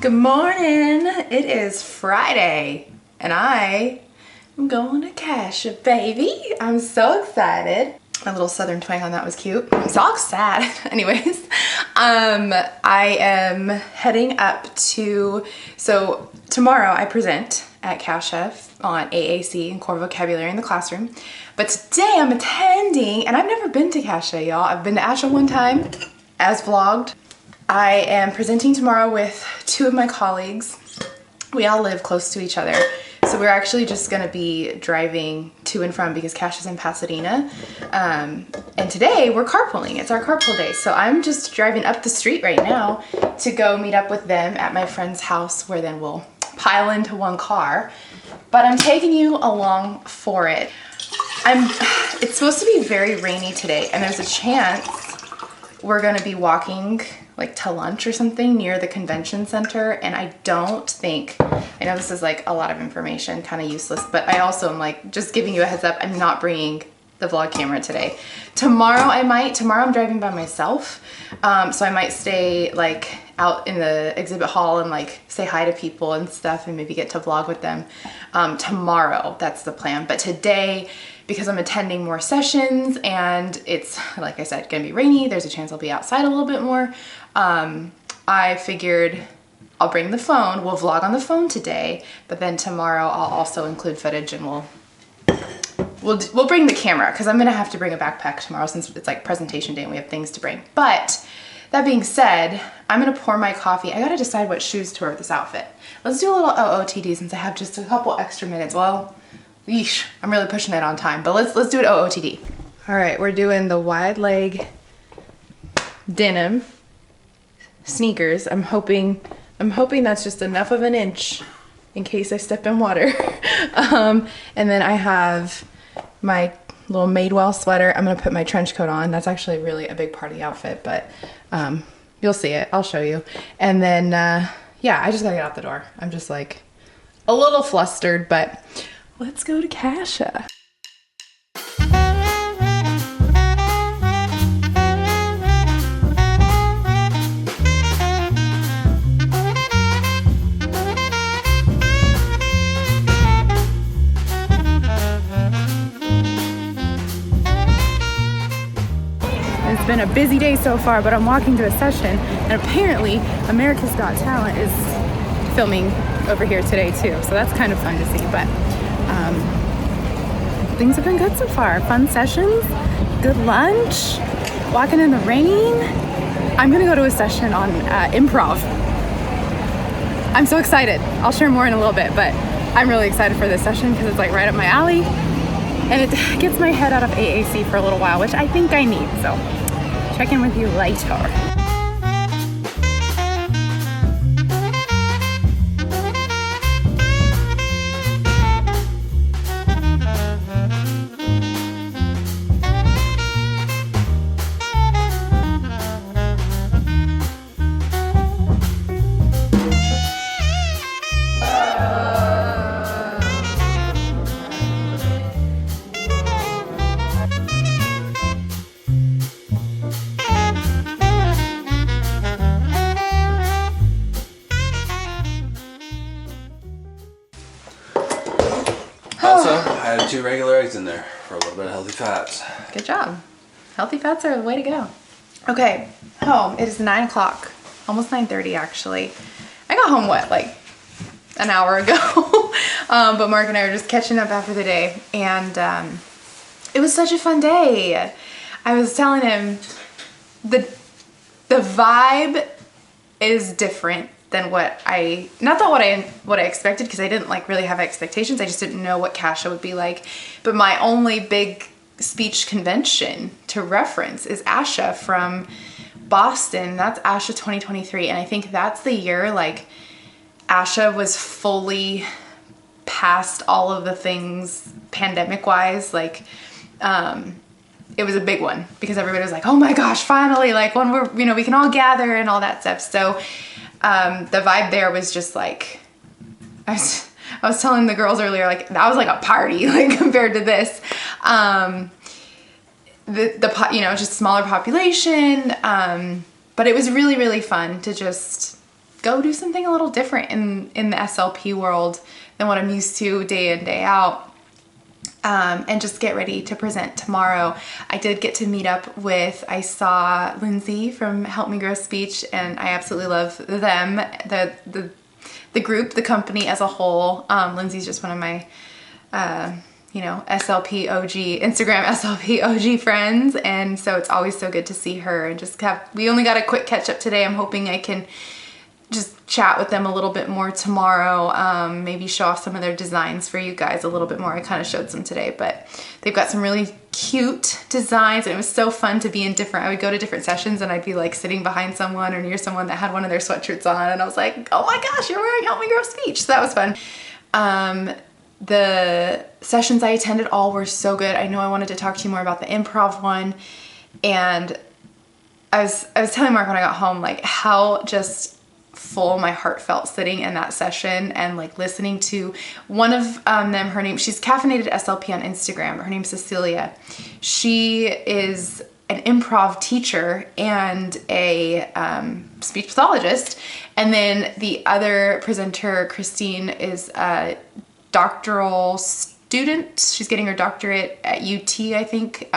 Good morning. It is Friday and I am going to CSHA, baby. I'm so excited. My little southern twang on that was cute. So all sad. Anyways, I am heading up to, so tomorrow I present at CSHA on AAC and core vocabulary in the classroom. But today I'm attending, and I've never been to CSHA, y'all. I've been to ASHA one time, as vlogged. I am presenting tomorrow with two of my colleagues. We all live close to each other. So we're actually just gonna be driving to and from because CSHA's in Pasadena. And today we're carpooling. It's our carpool day. So I'm just driving up the street right now to go meet up with them at my friend's house where then we'll pile into one car. But I'm taking you along for it. It's supposed to be very rainy today and there's a chance we're gonna be walking like to lunch or something near the convention center, and I don't think, I know this is like a lot of information, kind of useless, but I also am like just giving you a heads up, I'm not bringing the vlog camera today. Tomorrow I'm driving by myself, so I might stay like out in the exhibit hall and like say hi to people and stuff and maybe get to vlog with them. Tomorrow, that's the plan, but today, because I'm attending more sessions and it's, like I said, gonna be rainy, there's a chance I'll be outside a little bit more. I figured I'll bring the phone, we'll vlog on the phone today, but then tomorrow I'll also include footage and we'll bring the camera because I'm gonna have to bring a backpack tomorrow since it's like presentation day and we have things to bring. But that being said, I'm gonna pour my coffee. I gotta decide what shoes to wear with this outfit. Let's do a little OOTD since I have just a couple extra minutes. Well, yeesh, I'm really pushing it on time, but let's do it OOTD. All right, we're doing the wide leg denim sneakers. I'm hoping that's just enough of an inch in case I step in water. And then I have my little Madewell sweater. I'm gonna put my trench coat on. That's actually really a big part of the outfit, but you'll see it. I'll show you. And then, yeah, I just gotta get out the door. I'm just like a little flustered, but let's go to CSHA. It's been a busy day so far, but I'm walking to a session and apparently America's Got Talent is filming over here today too. So that's kind of fun to see, but things have been good so far. Fun sessions, good lunch, walking in the rain. I'm gonna go to a session on improv. I'm so excited. I'll share more in a little bit, but I'm really excited for this session because it's like right up my alley and it gets my head out of AAC for a little while, which I think I need. So check in with you later. Also, I had 2 regular eggs in there for a little bit of healthy fats. Good job. Healthy fats are the way to go. Okay, home. It is 9 o'clock, almost 9:30 actually. I got home, what, like an hour ago? But Mark and I were just catching up after the day and it was such a fun day. I was telling him the vibe is different than what I expected, because I didn't like really have expectations. I just didn't know what CSHA would be like. But my only big speech convention to reference is ASHA from Boston. That's ASHA 2023. And I think that's the year like ASHA was fully past all of the things pandemic wise. Like, it was a big one because everybody was like, oh my gosh, finally, like when we're, you know, we can all gather and all that stuff. So the vibe there was just like, I was telling the girls earlier, like that was like a party, like compared to this. You know, just smaller population, but it was really, really fun to just go do something a little different in the SLP world than what I'm used to day in, day out. And just get ready to present tomorrow. I did get to meet up with, I saw Lindsay from Help Me Grow Speech, and I absolutely love them, the group, the company as a whole. Lindsay's just one of my, SLP OG, Instagram SLP OG friends. And so it's always so good to see her and just we only got a quick catch up today. I'm hoping I can just chat with them a little bit more tomorrow, maybe show off some of their designs for you guys a little bit more. I kind of showed some today, but they've got some really cute designs, and it was so fun to be in I would go to different sessions and I'd be like sitting behind someone or near someone that had one of their sweatshirts on, and I was like, oh my gosh, you're wearing Help Me Grow Speech. So that was fun. The sessions I attended all were so good. I know I wanted to talk to you more about the improv one, and I was telling Mark when I got home, like, how just full my heart felt sitting in that session and like listening to one of them. She's Caffeinated SLP on Instagram. Her name's Cecilia. She is an improv teacher and a speech pathologist. And then the other presenter, Christine, is a doctoral student. She's getting her doctorate at UT, I think.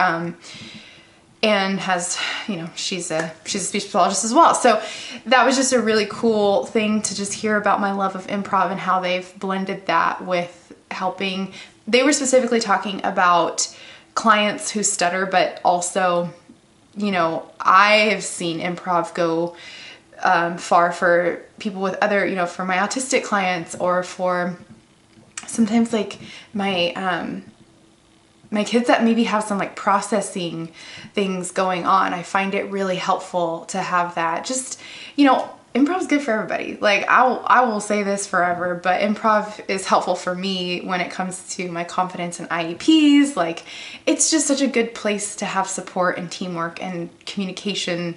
And has, she's a speech pathologist as well. So that was just a really cool thing to just hear about my love of improv and how they've blended that with helping. They were specifically talking about clients who stutter, but also, I have seen improv go far for people with other, for my autistic clients, or for sometimes like my kids that maybe have some like processing things going on. I find it really helpful to have that. Just, improv is good for everybody. Like I will say this forever, but improv is helpful for me when it comes to my confidence in IEPs. Like, it's just such a good place to have support and teamwork and communication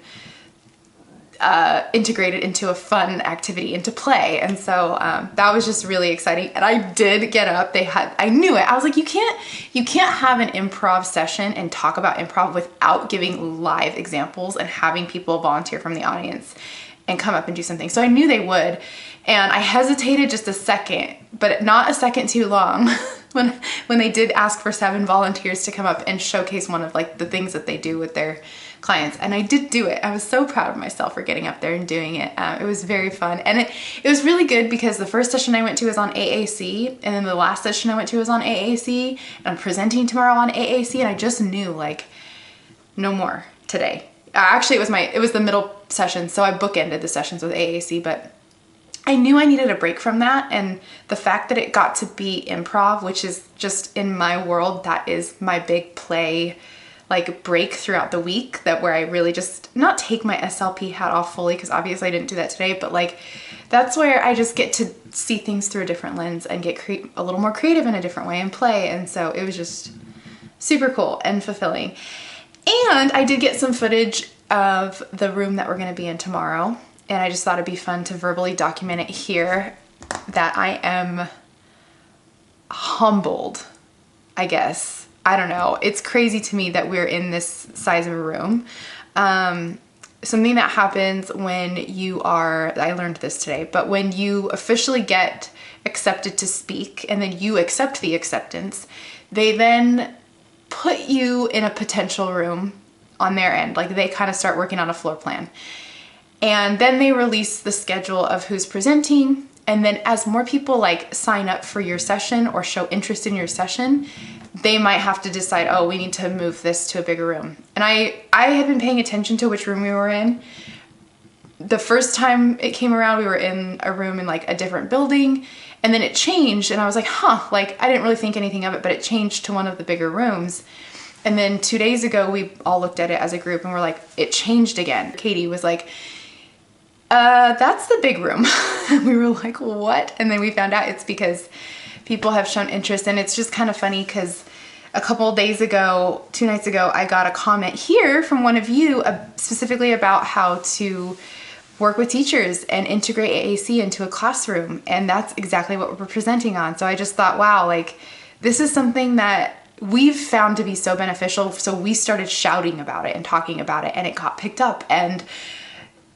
integrated into a fun activity, into play. And so that was just really exciting. And I did get up. I knew it. I was like, you can't have an improv session and talk about improv without giving live examples and having people volunteer from the audience and come up and do something. So I knew they would. And I hesitated just a second, but not a second too long when they did ask for 7 volunteers to come up and showcase one of like the things that they do with their clients. And I did do it. I was so proud of myself for getting up there and doing it. It was very fun. And it was really good because the first session I went to was on AAC, and then the last session I went to was on AAC, and I'm presenting tomorrow on AAC, and I just knew, like, no more today. Actually, it was the middle session, so I bookended the sessions with AAC, but I knew I needed a break from that. And the fact that it got to be improv, which is just, in my world, that is my big play, like, break throughout the week, where I really just not take my SLP hat off fully, because obviously I didn't do that today, but like, that's where I just get to see things through a different lens and get a little more creative in a different way and play. And so it was just super cool and fulfilling. And I did get some footage of the room that we're going to be in tomorrow, and I just thought it'd be fun to verbally document it here, that I am humbled, I guess. I don't know. It's crazy to me that we're in this size of a room. Something that happens when I learned this today, but when you officially get accepted to speak and then you accept the acceptance, they then put you in a potential room on their end. Like, they kind of start working on a floor plan. And then they release the schedule of who's presenting. And then as more people like sign up for your session or show interest in your session, they might have to decide, oh, we need to move this to a bigger room. And I had been paying attention to which room we were in. The first time it came around, we were in a room in like a different building, and then it changed, and I was like, like, I didn't really think anything of it, but it changed to one of the bigger rooms. And then 2 days ago, we all looked at it as a group and we're like, it changed again. Katie was like, that's the big room. And we were like, what? And then we found out it's because people have shown interest. And it's just kind of funny because a couple of days ago, 2 nights ago, I got a comment here from one of you specifically about how to work with teachers and integrate AAC into a classroom. And that's exactly what we're presenting on. So I just thought, wow, like, this is something that we've found to be so beneficial. So we started shouting about it and talking about it, and it got picked up. And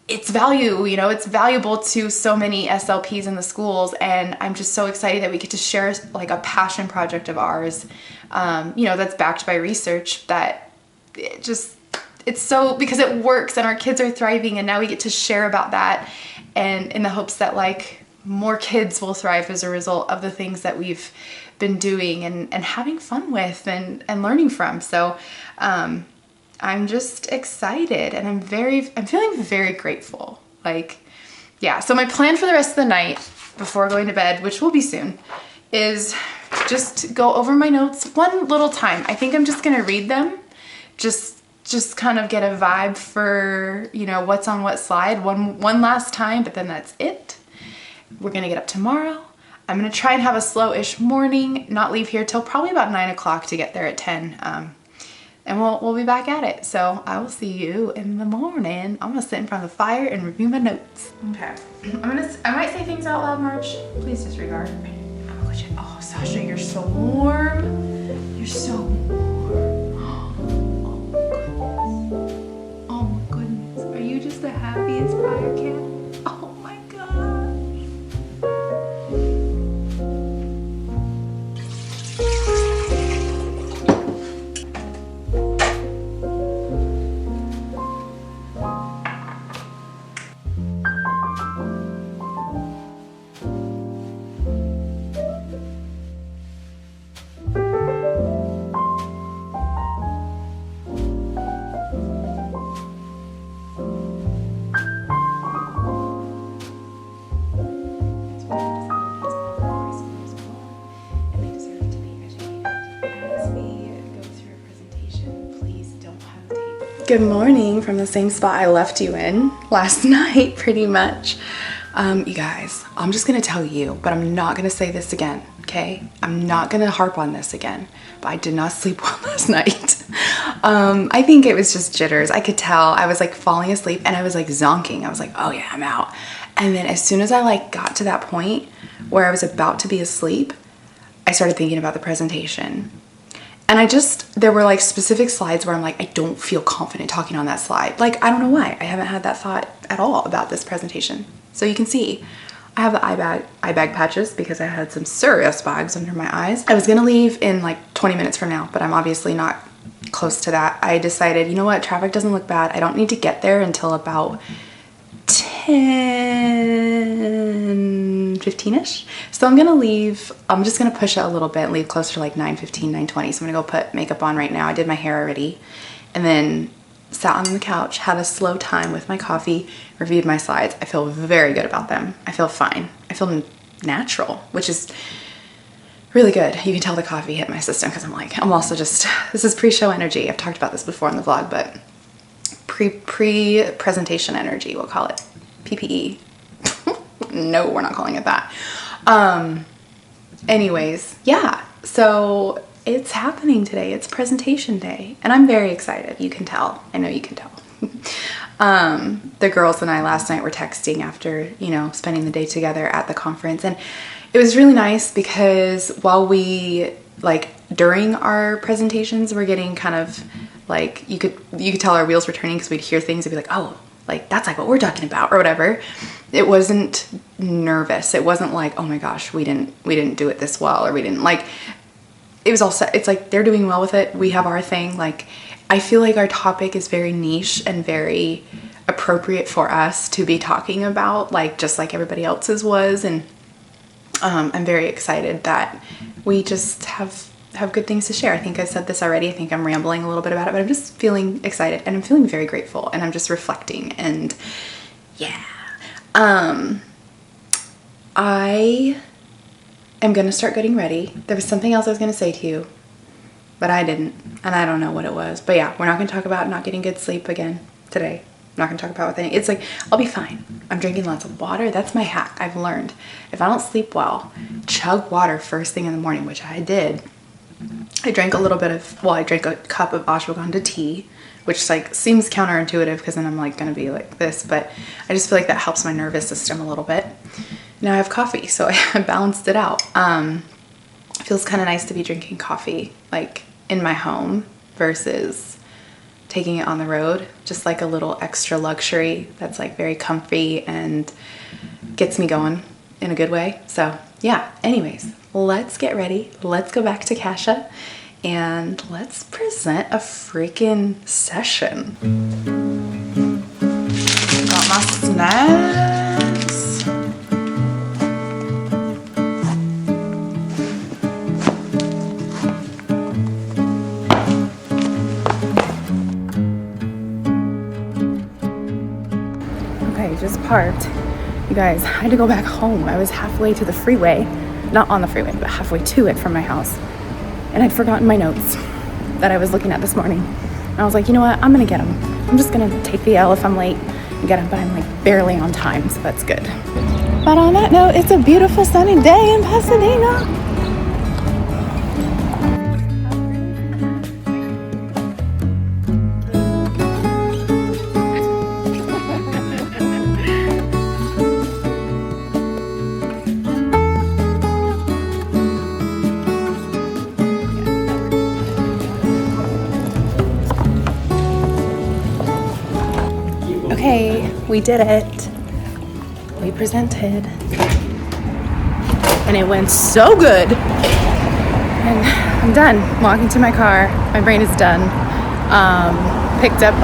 it's it's valuable to so many SLPs in the schools, and I'm just so excited that we get to share like a passion project of ours, that's backed by research, that it's so, because it works and our kids are thriving, and now we get to share about that, and in the hopes that like more kids will thrive as a result of the things that we've been doing and having fun with and learning from. So I'm just excited, and I'm feeling very grateful. So my plan for the rest of the night before going to bed, which will be soon, is just go over my notes one little time. I think I'm just gonna read them, just kind of get a vibe for, what's on what slide one last time, but then that's it. We're gonna get up tomorrow. I'm gonna try and have a slow-ish morning, not leave here till probably about 9 o'clock to get there at 10. And we'll be back at it. So I will see you in the morning. I'm gonna sit in front of the fire and review my notes. Okay. I might say things out loud, March. Please disregard. Oh, Sasha, you're so warm. You're so warm. Oh my goodness. Are you just the happiest fire cat? Oh my gosh. Good morning from the same spot I left you in last night, pretty much. You guys, I'm just gonna tell you, but I'm not gonna say this again, okay? I'm not gonna harp on this again, but I did not sleep well last night. I think it was just jitters. I could tell. I was like falling asleep and I was like zonking. I was like, oh yeah, I'm out. And then as soon as I like got to that point where I was about to be asleep, I started thinking about the presentation. And there were like specific slides where I'm like, I don't feel confident talking on that slide. Like, I don't know why. I haven't had that thought at all about this presentation. So you can see, I have the eye bag patches because I had some serious bags under my eyes. I was gonna leave in like 20 minutes from now, but I'm obviously not close to that. I decided, you know what, traffic doesn't look bad. I don't need to get there until about 10:15ish. So I'm gonna leave. I'm just gonna push it a little bit and leave closer to like 9:15, 9:20. So I'm gonna go put makeup on right now. I did my hair already, and then sat on the couch, had a slow time with my coffee, reviewed my slides. I feel very good about them. I feel fine. I feel natural, which is really good. You can tell the coffee hit my system because I'm also just, this is pre-show energy. I've talked about this before in the vlog, but pre-presentation energy, we'll call it PPE. No, we're not calling it that. Anyways, yeah, so it's happening today. It's presentation day and I'm very excited. You can tell. I know you can tell. The girls and I last night were texting after, spending the day together at the conference, and it was really nice because while we, during our presentations, we're getting kind of like, you could tell our wheels were turning because we'd hear things and be like, oh, that's like what we're talking about or whatever. It wasn't nervous. It wasn't like, oh my gosh, we didn't do it this well, or we didn't it was all set. It's like they're doing well with it. We have our thing. I feel like our topic is very niche and very appropriate for us to be talking about, just like everybody else's was. And I'm very excited that we just have good things to share. I think I said this already. I think I'm rambling a little bit about it, but I'm just feeling excited and I'm feeling very grateful and I'm just reflecting, and yeah. I am going to start getting ready. There was something else I was going to say to you, but I didn't, and I don't know what it was. But yeah, we're not going to talk about not getting good sleep again today. I'm not going to talk about anything. It's I'll be fine. I'm drinking lots of water. That's my hack. I've learned if I don't sleep well, chug water first thing in the morning, which I did. I drank a cup of ashwagandha tea, which seems counterintuitive because then I'm gonna be like this, but I just feel like that helps my nervous system a little bit. Now I have coffee, so I balanced it out. It feels kind of nice to be drinking coffee in my home versus taking it on the road, just like a little extra luxury that's like very comfy and gets me going in a good way. So yeah, anyways, let's get ready. Let's go back to CSHA and let's present a freaking session. Got my snacks. Okay, just parked. You guys, I had to go back home. I was halfway to the freeway, not on the freeway, but halfway to it from my house. And I'd forgotten my notes that I was looking at this morning. And I was like, you know what? I'm gonna get them. I'm just gonna take the L if I'm late and get them, but I'm like barely on time, so that's good. But on that note, it's a beautiful sunny day in Pasadena. Okay, we did it. We presented. And it went so good. And I'm done. I'm walking to my car. My brain is done. Picked up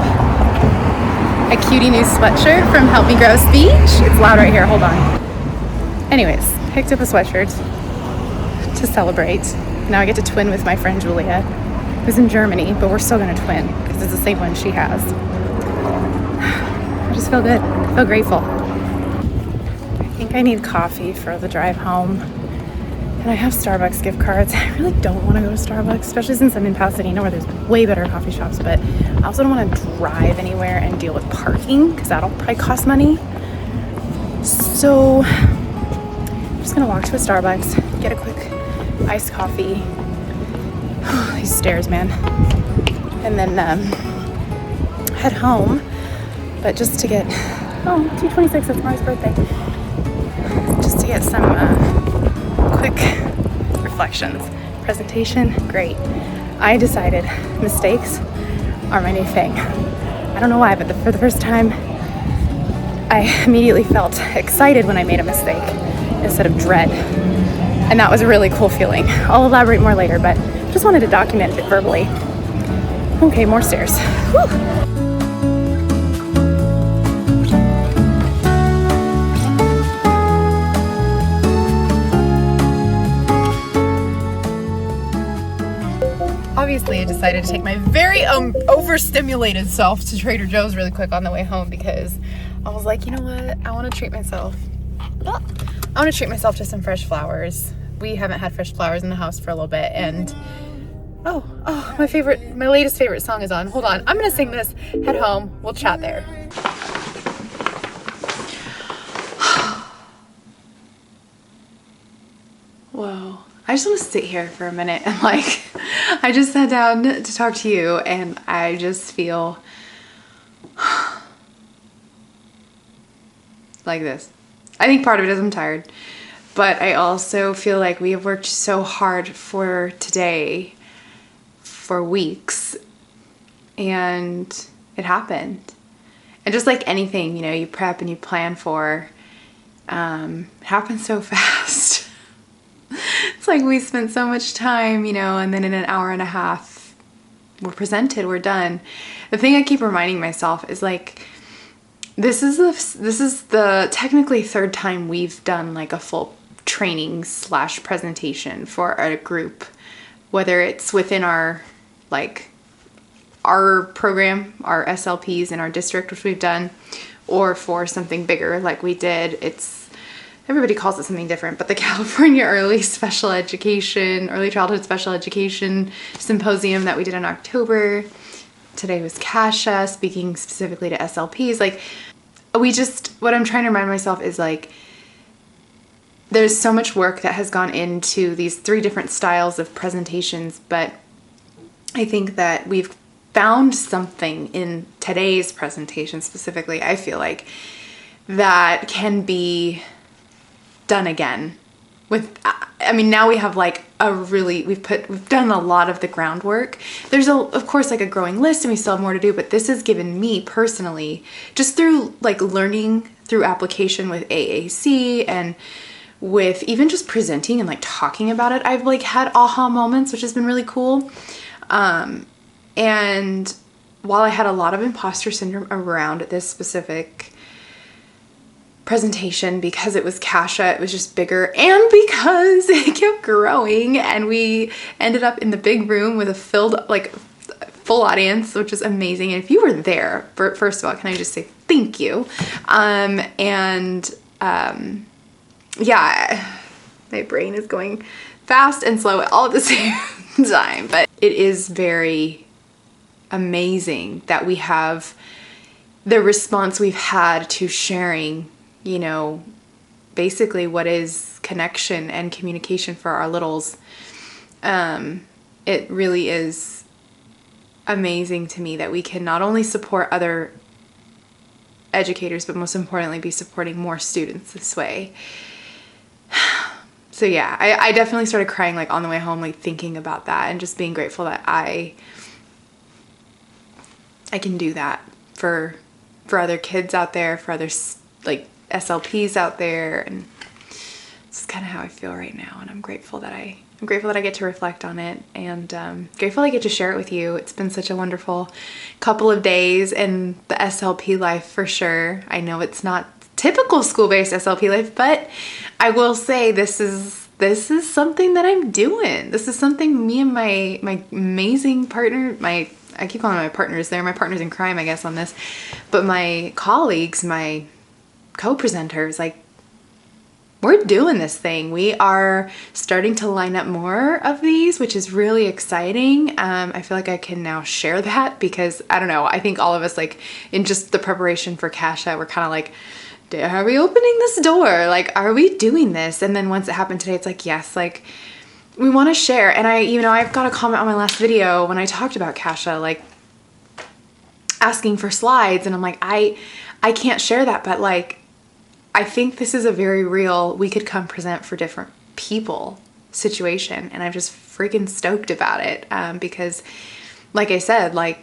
a cutie new sweatshirt from Help Me Grow Speech. It's loud right here, hold on. Anyways, picked up a sweatshirt to celebrate. Now I get to twin with my friend Julia, who's in Germany, but we're still gonna twin because it's the same one she has. I just feel good. I feel grateful. I think I need coffee for the drive home. And I have Starbucks gift cards. I really don't want to go to Starbucks, especially since I'm in Pasadena where there's way better coffee shops. But I also don't want to drive anywhere and deal with parking because that'll probably cost money. So I'm just going to walk to a Starbucks, get a quick iced coffee. These stairs, man. And then head home. But just to get, 226, that's Mark's birthday. Just to get some quick reflections. Presentation, great. I decided mistakes are my new thing. I don't know why, but for the first time, I immediately felt excited when I made a mistake instead of dread. And that was a really cool feeling. I'll elaborate more later, but just wanted to document it verbally. Okay, more stairs. Whew. Obviously, I decided to take my very overstimulated self to Trader Joe's really quick on the way home because I was like, you know what? I want to treat myself. I want to treat myself to some fresh flowers. We haven't had fresh flowers in the house for a little bit, and my latest favorite song is on. Hold on, I'm gonna sing this. Head home. We'll chat there. Whoa. I just want to sit here for a minute and I just sat down to talk to you and I just feel like this. I think part of it is I'm tired, but I also feel like we have worked so hard for today for weeks and it happened. And just like anything, you prep and you plan for, it happens so fast. It's like we spent so much time, and then in an hour and a half, we're presented, we're done. The thing I keep reminding myself is this is the technically third time we've done like a full training / presentation for a group, whether it's within our program, our SLPs in our district, which we've done, or for something bigger like we did. Everybody calls it something different, but the California Early Childhood Special Education Symposium that we did in October. Today was CSHA, speaking specifically to SLPs. What I'm trying to remind myself is there's so much work that has gone into these 3 different styles of presentations, but I think that we've found something in today's presentation specifically, I feel like, that can be done again I mean, now we have like we've done a lot of the groundwork. There's of course like a growing list and we still have more to do, but this has given me personally, just through like learning through application with AAC and with even just presenting and like talking about it, I've like had aha moments, which has been really cool. And while I had a lot of imposter syndrome around this specific presentation because it was CSHA, it was just bigger, and because it kept growing and we ended up in the big room with a full audience, which is amazing. And if you were there, first of all, can I just say thank you? Yeah, my brain is going fast and slow all at the same time, but it is very amazing that we have the response we've had to sharing, you know, basically what is connection and communication for our littles. It really is amazing to me that we can not only support other educators, but most importantly be supporting more students this way. So yeah, I definitely started crying like on the way home, like thinking about that and just being grateful that I can do that for other kids out there, for other like SLPs out there, and it's kind of how I feel right now. And I'm grateful that I get to reflect on it, and grateful I get to share it with you. It's been such a wonderful couple of days in the SLP life for sure. I know it's not typical school-based SLP life, but I will say this is something that I'm doing. This is something me and my amazing partner, I keep calling them my partners. They're my partners in crime, I guess, on this. But my colleagues, my co-presenters, like, we're doing this thing. We are starting to line up more of these, which is really exciting. I feel like I can now share that because, I don't know, I think all of us, like, in just the preparation for CSHA, we're kind of like, are we opening this door? Like, are we doing this? And then once it happened today, it's like, yes, like, we want to share. And I've got a comment on my last video when I talked about CSHA, like asking for slides, and I'm like, I can't share that, but like, I think this is a very real, we could come present for different people situation. And I'm just freaking stoked about it. Because like I said, like,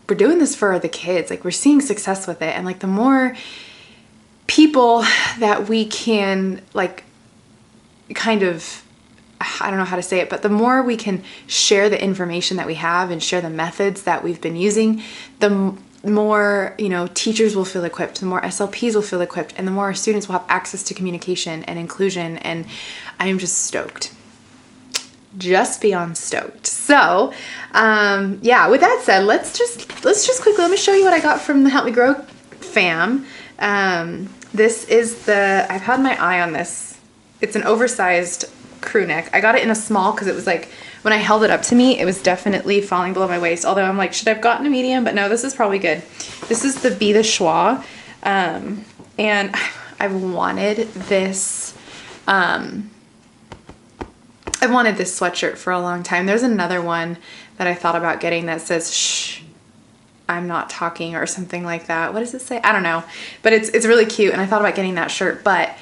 we're doing this for the kids, like we're seeing success with it. And like the more people that we can like kind of, I don't know how to say it, but the more we can share the information that we have and share the methods that we've been using, the more, you know, teachers will feel equipped, the more SLPs will feel equipped, and the more our students will have access to communication and inclusion. And I am just stoked. Just beyond stoked. So, yeah, with that said, let's just quickly, let me show you what I got from the Help Me Grow fam. This is I've had my eye on this. It's an oversized crew neck. I got it in a small because it was like, when I held it up to me, it was definitely falling below my waist. Although I'm like, should I have gotten a medium? But no, this is probably good. This is the Be the Schwa. And I've wanted this, I've wanted this sweatshirt for a long time. There's another one that I thought about getting that says, shh, I'm not talking, or something like that. What does it say? I don't know, but it's really cute. And I thought about getting that shirt, but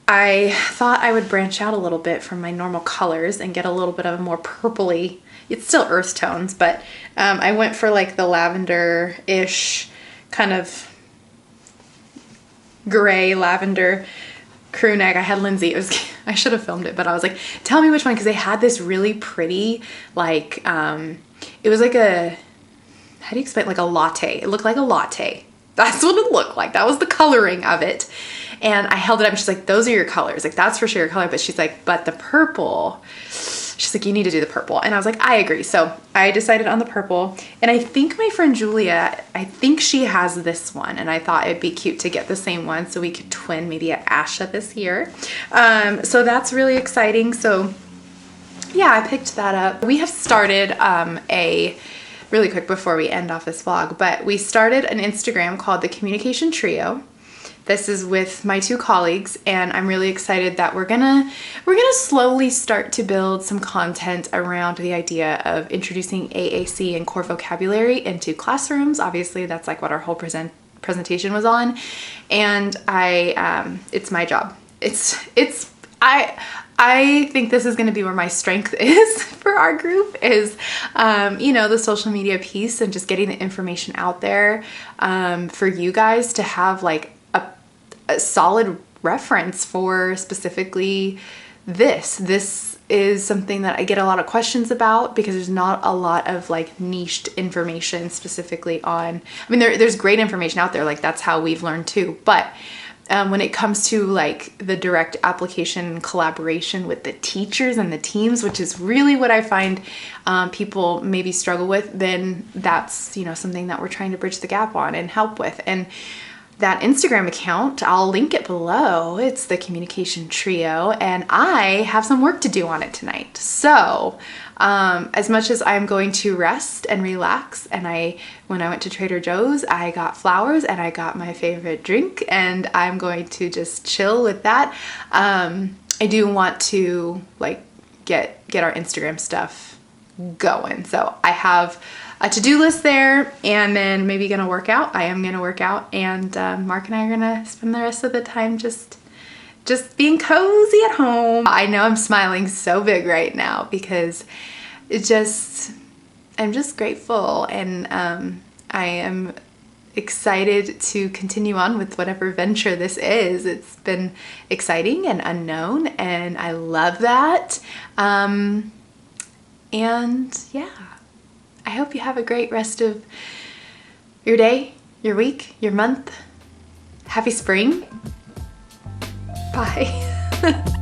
I thought I would branch out a little bit from my normal colors and get a little bit of a more purpley, it's still earth tones, but I went for like the lavender-ish kind of gray lavender crew neck. I had Lindsay, I should have filmed it, but I was like, tell me which one, because they had this really pretty, like, it was like a, how do you explain, like a latte. It looked like a latte. That's what it looked like. That was the coloring of it. And I held it up and she's like, those are your colors. Like, that's for sure your color. But she's like, but the purple, she's like, you need to do the purple. And I was like, I agree. So I decided on the purple. And I think my friend Julia, I think she has this one. And I thought it'd be cute to get the same one so we could twin maybe at ASHA this year. So that's really exciting. So yeah, I picked that up. We have started really quick before we end off this vlog, but we started an Instagram called The Communication Trio. This is with my two colleagues, and I'm really excited that we're gonna slowly start to build some content around the idea of introducing AAC and core vocabulary into classrooms. Obviously, that's like what our whole presentation was on, and it's my job. I think this is going to be where my strength is for our group is, you know, the social media piece and just getting the information out there for you guys to have like a solid reference for specifically this. This is something that I get a lot of questions about because there's not a lot of like niched information specifically on, I mean, there's great information out there. Like that's how we've learned too. But when it comes to like the direct application collaboration with the teachers and the teams, which is really what I find people maybe struggle with, then that's, you know, something that we're trying to bridge the gap on and help with. And that Instagram account, I'll link it below. It's the Communication Trio, and I have some work to do on it tonight. So as much as I'm going to rest and relax, and when I went to Trader Joe's, I got flowers and I got my favorite drink, and I'm going to just chill with that. I do want to like get our Instagram stuff going. So I have a to-do list there, and then maybe gonna work out. I am gonna work out, and Mark and I are gonna spend the rest of the time just being cozy at home. I know I'm smiling so big right now because I'm just grateful, and I am excited to continue on with whatever venture this is. It's been exciting and unknown, and I love that. And yeah. I hope you have a great rest of your day, your week, your month. Happy spring. Bye.